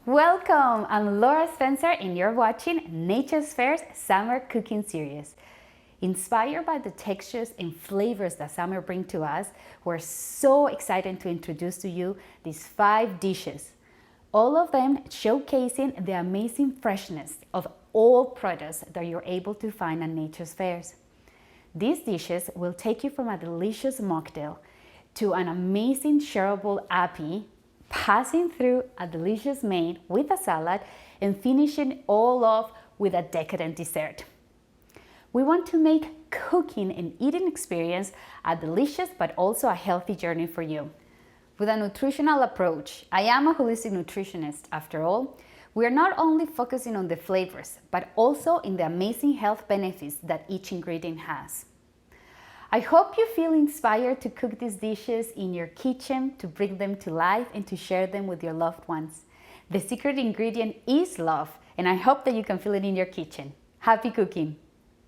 Welcome! I'm Laura Spencer and you're watching Nature's Fair's Summer Cooking Series. Inspired by the textures and flavors that summer brings to us, we're so excited to introduce to you these 5 dishes. All of them showcasing the amazing freshness of all produce that you're able to find at Nature's Fairs. These dishes will take you from a delicious mocktail to an amazing shareable appy, passing through a delicious main with a salad, and finishing all off with a decadent dessert. We want to make cooking and eating experience a delicious but also a healthy journey for you. With a nutritional approach, I am a holistic nutritionist after all. We are not only focusing on the flavors, but also in the amazing health benefits that each ingredient has. I hope you feel inspired to cook these dishes in your kitchen, to bring them to life and to share them with your loved ones. The secret ingredient is love, and I hope that you can feel it in your kitchen. Happy cooking!